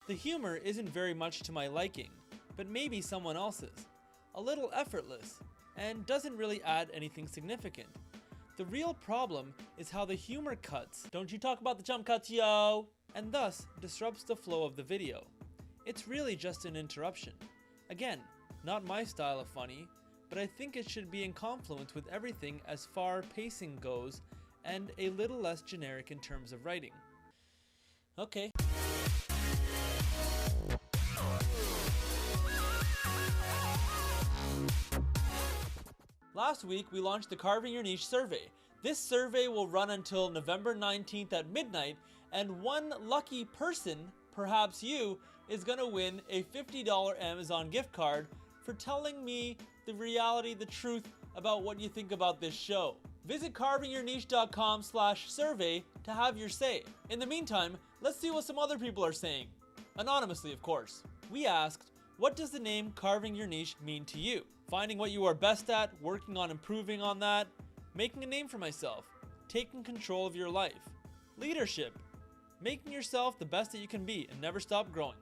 The humor isn't very much to my liking, but maybe someone else's. A little effortless, and doesn't really add anything significant. The real problem is how the humor cuts. Don't you talk about the jump cuts, yo! And thus disrupts the flow of the video. It's really just an interruption. Again, not my style of funny, but I think it should be in confluence with everything as far pacing goes and a little less generic in terms of writing. Okay. Last week, we launched the Carving Your Niche survey. This survey will run until November 19th at midnight, and one lucky person, perhaps you, is gonna win a $50 Amazon gift card for telling me the reality, the truth about what you think about this show. Visit carvingyourniche.com/survey to have your say. In the meantime, let's see what some other people are saying. Anonymously, of course. We asked, what does the name Carving Your Niche mean to you? Finding what you are best at, working on improving on that, making a name for myself, taking control of your life. Leadership, making yourself the best that you can be and never stop growing.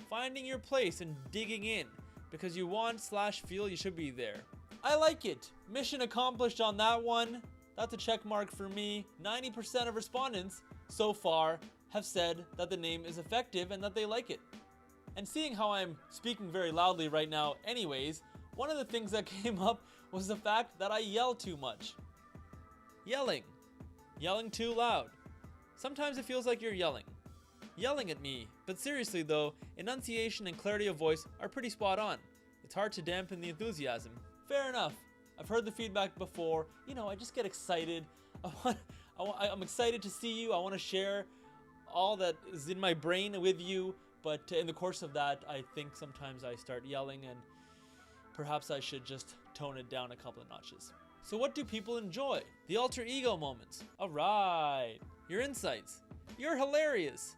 Finding your place and digging in because you want/feel you should be there. I like it. Mission accomplished on that one. That's a check mark for me. 90% of respondents so far have said that the name is effective and that they like it. And seeing how I'm speaking very loudly right now anyways, one of the things that came up was the fact that I yell too much. Yelling too loud. Sometimes it feels like you're yelling at me, but seriously though, enunciation and clarity of voice are pretty spot on. It's hard to dampen the enthusiasm. Fair enough. I've heard the feedback before. You know, I just get excited. I'm excited to see you. I want to share all that is in my brain with you, but in the course of that, I think sometimes I start yelling, and perhaps I should just tone it down a couple of notches. So what do people enjoy? The alter ego moments. Alright. Your insights. You're hilarious.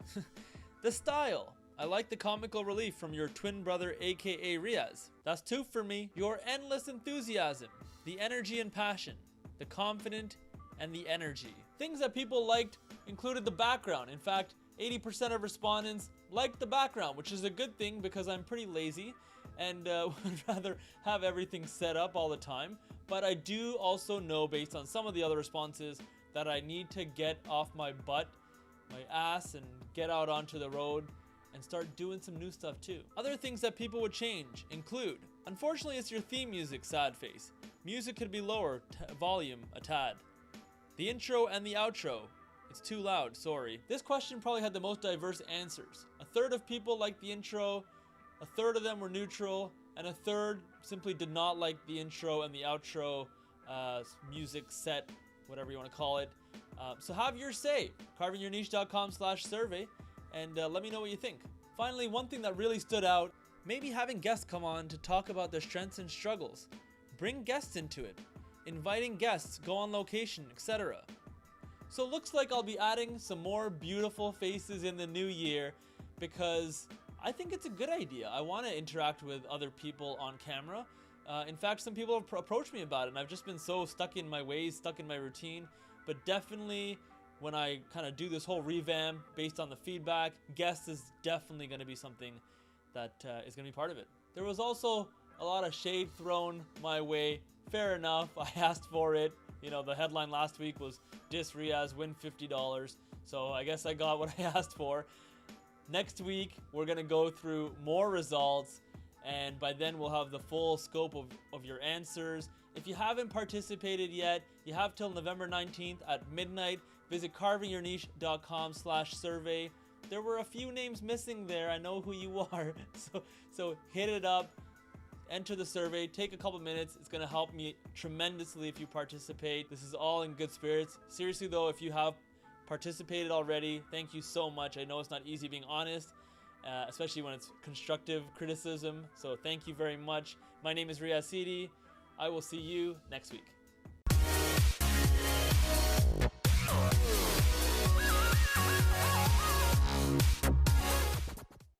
The style. I like the comical relief from your twin brother aka Riaz. That's 2 for me. Your endless enthusiasm. The energy and passion. The confident and the energy. Things that people liked included the background. In fact, 80% of respondents liked the background, which is a good thing because I'm pretty lazy and would rather have everything set up all the time. But I do also know, based on some of the other responses, that I need to get off my butt, my ass, and get out onto the road and start doing some new stuff too. Other things that people would change include, unfortunately it's your theme music, sad face. Music could be lower volume a tad. The intro and the outro. It's too loud, sorry. This question probably had the most diverse answers. A third of people liked the intro, a third of them were neutral, and a third simply did not like the intro and the outro music set, whatever you want to call it. So have your say. carvingyourniche.com/survey and let me know what you think. Finally, one thing that really stood out, maybe having guests come on to talk about their strengths and struggles. Bring guests into it. Inviting guests, go on location, etc. So it looks like I'll be adding some more beautiful faces in the new year because I think it's a good idea. I want to interact with other people on camera. In fact, some people have approached me about it, and I've just been so stuck in my ways, stuck in my routine. But definitely, when I kind of do this whole revamp based on the feedback, guests is definitely going to be something that is going to be part of it. There was also a lot of shade thrown my way. Fair enough, I asked for it. You know, the headline last week was Diss Riaz, win $50. So I guess I got what I asked for. Next week, we're going to go through more results, and by then we'll have the full scope of your answers. If you haven't participated yet, you have till November 19th at midnight. Visit carvingyourniche.com/survey. There were a few names missing there. I know who you are. So hit it up. Enter the survey. Take a couple minutes. It's going to help me tremendously if you participate. This is all in good spirits. Seriously though, if you have participated already, thank you so much. I know it's not easy being honest, especially when it's constructive criticism. So thank you very much. My name is Riaz Sidi. I will see you next week.